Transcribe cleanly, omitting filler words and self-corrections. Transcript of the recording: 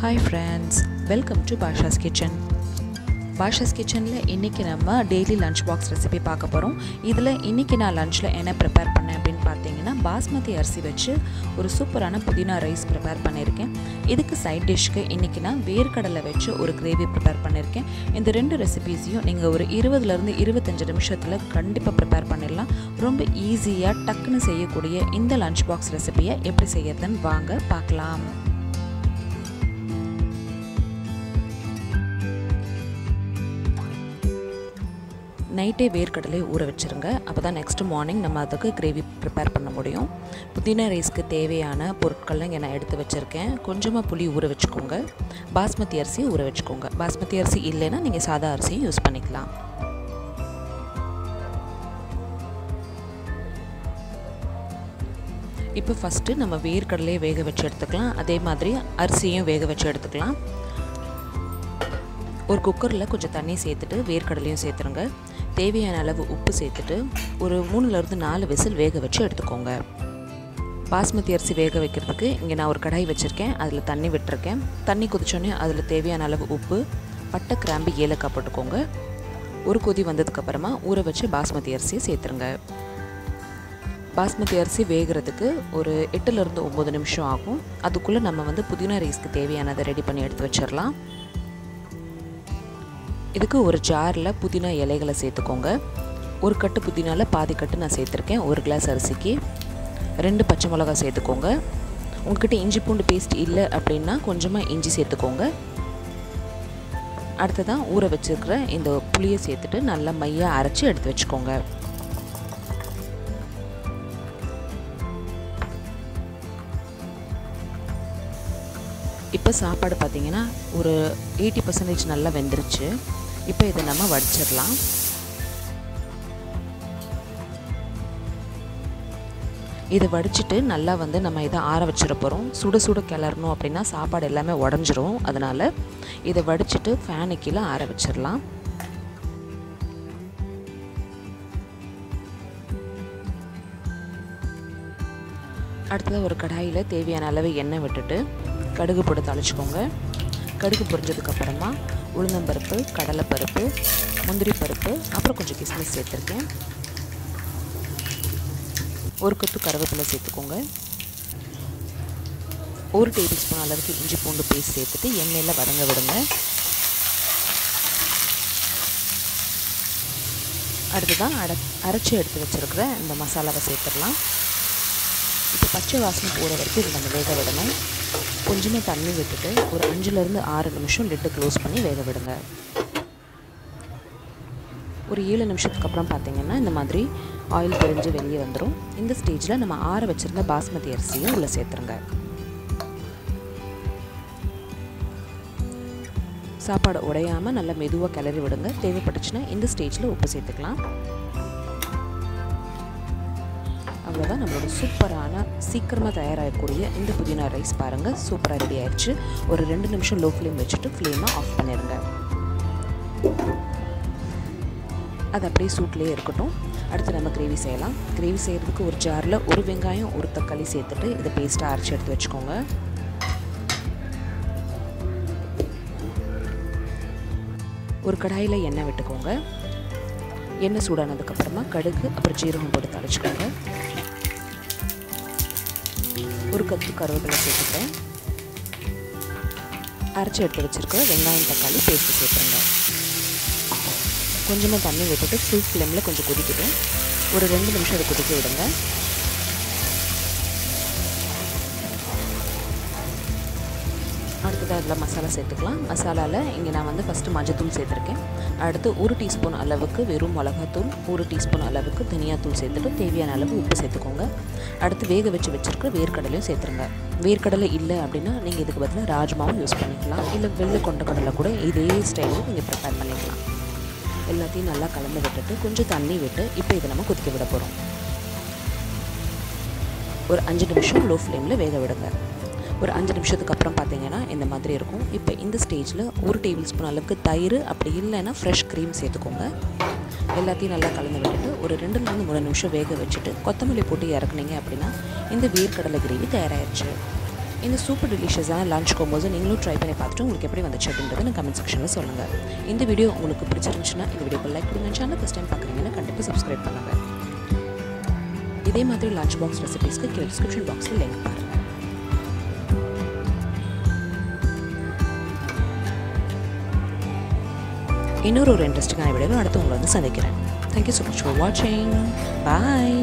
Hi friends, welcome to Bashas Kitchen. Bashas Kitchen la இன்னைக்கு நம்ம daily lunch box recipe பார்க்க போறோம். இதுல இன்னைக்கு நான் லஞ்ச்ல என்ன prepare பண்ணேன் அப்படினு பாத்தீங்கன்னா பாஸ்மதி அரிசி வச்சு ஒரு சூப்பரான புதினா ரைஸ் prepare பண்ணிருக்கேன். இதுக்கு சைடு டிஷ்க்கு இன்னைக்கு நான் வேர்க்கடலை வச்சு ஒரு கிரேவி prepare பண்ணிருக்கேன். இந்த ரெண்டு ரெசிபீஸையும் நீங்க ஒரு 20 ல இருந்து 25 நிமிஷத்துல கண்டிப்பா prepare பண்ணிடலாம். ரொம்ப ஈஸியா டக்குன்னு செய்யக்கூடிய இந்த lunch box ரெசிபியை எப்படி செய்யறதுன்னு வாங்க பார்க்கலாம். நைட்டே வேர்க்கடலை ஊற வச்சிருங்க. அப்பதான் நெக்ஸ்ட் மார்னிங் நம்ம அதுக்கு கிரேவி ப்ரிப்பேர் பண்ண முடியும். புதினா ரைஸ்க்கு தேவையான பொருட்கள்லாம் இங்கே நான் எடுத்து வச்சுருக்கேன். கொஞ்சமாக புளி ஊற வச்சுக்கோங்க. பாஸ்மதி அரிசி ஊற வச்சுக்கோங்க. பாஸ்மதி அரிசி இல்லைன்னா நீங்கள் சாதா அரிசியும் யூஸ் பண்ணிக்கலாம். இப்போ ஃபஸ்ட்டு நம்ம வேர்க்கடலையை வேக வச்சு எடுத்துக்கலாம். அதே மாதிரி அரிசியும் வேக வச்சு எடுத்துக்கலாம். ஒரு குக்கரில் கொஞ்சம் தண்ணி சேர்த்துட்டு வேர்க்கடலையும் சேர்த்துருங்க. தேவையான அளவு உப்பு சேர்த்துட்டு ஒரு 3லேருந்து 4 விசில் வேக வச்சு எடுத்துக்கோங்க. பாஸ்மதி அரிசி வேக வைக்கிறதுக்கு இங்கே நான் ஒரு கடாய் வச்சுருக்கேன். அதில் தண்ணி விட்டுருக்கேன். தண்ணி கொதிச்சோடனே அதில் தேவையான அளவு உப்பு, பட்டை, கிராம்பு, ஏலக்காய் போட்டுக்கோங்க. ஒரு கொதி வந்ததுக்கப்புறமா ஊற வச்சு பாஸ்மதி அரிசியை சேர்த்துருங்க. பாஸ்மதி அரிசி வேகிறதுக்கு ஒரு 8லேருந்து 9 நிமிஷம் ஆகும். அதுக்குள்ளே நம்ம புதினா ரைஸ்க்கு தேவையானதை ரெடி பண்ணி எடுத்து வச்சிடலாம். இதுக்கு ஒரு ஜாரில் புதினா இலைகளை சேர்த்துக்கோங்க. ஒரு கட்டு புதினாவில் பாதி கட்டு நான் சேர்த்துருக்கேன். ஒரு கிளாஸ் அரிசிக்கு 2 பச்சை மிளகாய் சேர்த்துக்கோங்க. உங்கள்கிட்ட இஞ்சி பூண்டு பேஸ்ட் இல்லை அப்படின்னா கொஞ்சமாக இஞ்சி சேர்த்துக்கோங்க. அடுத்ததான் ஊற வச்சுருக்கிற இந்த புளியை சேர்த்துட்டு நல்லா மையாக அரைச்சி எடுத்து வச்சுக்கோங்க. இப்போ சாப்பாடு பார்த்திங்கன்னா ஒரு 80% நல்லா வெந்துருச்சு. இப்போ இதை நம்ம வடிச்சிடலாம். இதை வடிச்சிட்டு நல்லா நம்ம இதை ஆற வச்சிட போகிறோம். சுட சுட கிளறணும் அப்படின்னா சாப்பாடு எல்லாமே உடஞ்சிரும். அதனால் இதை வடிச்சிட்டு ஃபேனு கீழே ஆற வச்சிடலாம். அடுத்தது ஒரு கடாயில் தேவையான அளவு எண்ணெய் விட்டுட்டு கடுகு போட்டு தாளிச்சுக்கோங்க. கடுகு பொரிஞ்சதுக்கப்புறமா உளுந்தம்பருப்பு, கடலைப்பருப்பு, முந்திரி பருப்பு, அப்புறம் கொஞ்சம் கிஸ்மிஸ் சேர்த்துருக்கேன். ஒரு கொத்து கருவேப்பிலை சேர்த்துக்கோங்க. 1 டேபிள் ஸ்பூன் அளவுக்கு இஞ்சி பூண்டு பேஸ்ட் சேர்த்துட்டு எண்ணெயில் வதங்க விடுங்க. அடுத்ததான் அரைச்சி எடுத்து வச்சுருக்கிற இந்த மசாலாவை சேர்த்துடலாம். இப்போ பச்சை வாசனை போகிற வரைக்கும் இது நம்ம வேக விடணும். கொஞ்சமாக தண்ணி விட்டுட்டு ஒரு 5லேருந்து 6 நிமிஷம் லிட்டு க்ளோஸ் பண்ணி வேக விடுங்க. ஒரு 7 நிமிஷத்துக்கு அப்புறம் பார்த்திங்கன்னா இந்த மாதிரி ஆயில் பிரிஞ்சு வெளியே வந்துடும். இந்த ஸ்டேஜில் நம்ம ஆற வச்சுருந்த பாஸ்மதி அரிசியை உள்ளே சேர்த்துருங்க. சாப்பாடு உடையாமல் நல்லா மெதுவாக கிளறி விடுங்க. தேவைப்பட்டுச்சுன்னா இந்த ஸ்டேஜில் உப்பு சேர்த்துக்கலாம். அவ்வளோதான், நம்மளோட சூப்பரான சீக்கிரமாக தயாராகக்கூடிய இந்த புதினா ரைஸ் பாருங்கள் சூப்பராக ரெடி ஆயிடுச்சு. ஒரு 2 நிமிஷம் லோ ஃப்ளேம் வச்சுட்டு ஃப்ளேமை ஆஃப் பண்ணிடுங்க. அது அப்படியே சூட்லேயே இருக்கட்டும். அடுத்து நம்ம கிரேவி செய்யலாம். கிரேவி செய்கிறதுக்கு ஒரு ஜாரில் ஒரு வெங்காயம், ஒரு தக்காளி சேர்த்துட்டு இதை பேஸ்ட்டாக அரைச்சி எடுத்து வச்சுக்கோங்க. ஒரு கடாயில் எண்ணெய் விட்டுக்கோங்க. எண்ணெய் சூடானதுக்கப்புறமா கடுகு, அப்புறம் ஜீரகம் போட்டு தாளிச்சுக்கோங்க. ஒரு கத்து கருவேப்பிலை சேர்த்துக்கிறேன். அரைச்சி எடுத்து வச்சுருக்க வெங்காயம், தக்காளி பேஸ்ட்டு சேர்த்துருங்க. கொஞ்சமாக தண்ணி விட்டுட்டு ஃபுல் ஃப்ளேமில் கொஞ்சம் கொதிக்கிடும். ஒரு 2 நிமிஷம் அதை கொதிக்க விடுங்க. அடுத்ததாக அதில் மசாலா சேர்த்துக்கலாம். மசாலாவில் இங்கே நான் ஃபஸ்ட்டு மஞ்சத்தூள் சேர்த்துருக்கேன். அடுத்து 1 டீஸ்பூன் அளவுக்கு வெறும் மிளகாத்தூள், 1 டீஸ்பூன் அளவுக்கு தனியாத்தூள் சேர்த்துட்டு தேவையான அளவு உப்பு சேர்த்துக்கோங்க. அடுத்து வேக வச்சு வச்சுருக்க வேர்க்கடலையும் சேர்த்துருங்க. வேர்க்கடலை இல்லை அப்படின்னா நீங்கள் இதுக்கு பதிலாக ராஜ்மாவும் யூஸ் பண்ணிக்கலாம். இல்லை வெள்ளை கொண்ட கடலை கூட இதே ஸ்டைலில் நீங்கள் ப்ரிப்பேர் பண்ணிக்கலாம். எல்லாத்தையும் நல்லா கலந்து விட்டுட்டு கொஞ்சம் தண்ணி விட்டு இப்போ இதை நம்ம கொதிக்க விட போகிறோம். ஒரு 5 நிமிஷம் லோ ஃப்ளேமில் வேக விடுங்க. ஒரு 5 நிமிஷத்துக்கு அப்புறம் பார்த்திங்கன்னா இந்த மாதிரி இருக்கும். இப்போ இந்த ஸ்டேஜில் 1 டேபிள் ஸ்பூன் அளவுக்கு தயிர், அப்படி இல்லைன்னா ஃப்ரெஷ் க்ரீம் சேர்த்துக்கோங்க. எல்லாத்தையும் நல்லா கலந்து விட்டுட்டு ஒரு 2லேருந்து 3 நிமிஷம் வேக வச்சுட்டு கொத்தமல்லி போட்டு இறக்குனீங்க அப்படின்னா இந்த வேர்க்கடலை கிரேவி தயாராகிடுச்சு. இந்த சூப்பர் டெலிஷியஸான லஞ்ச் கோம்போஸ் நீங்களும் ட்ரை பண்ணி பார்த்துட்டு உங்களுக்கு எப்படி வந்துச்சு அப்படின்றத நான் கமெண்ட் செக்ஷனில் சொல்லுங்கள். இந்த வீடியோ உங்களுக்கு பிடிச்சிருந்துச்சுன்னா இந்த வீடியோக்கு லைக் கொடுங்க. சேனல் ஃபஸ்ட் டைம் பார்க்குறீங்கன்னா கண்டிப்பாக சப்ஸ்கிரைப் பண்ணுங்கள். இதே மாதிரி லஞ்ச் பாக்ஸ் ரெசிபீஸ்க்கு கீழே டிஸ்கிரிப்ஷன் பாக்ஸில் லிங்க் பாருங்கள். இன்னொரு இன்ட்ரெஸ்டிங்கான வீடியோவில் அடுத்து உங்களை வந்து சந்திக்கிறேன். Thank you so much for watching. Bye.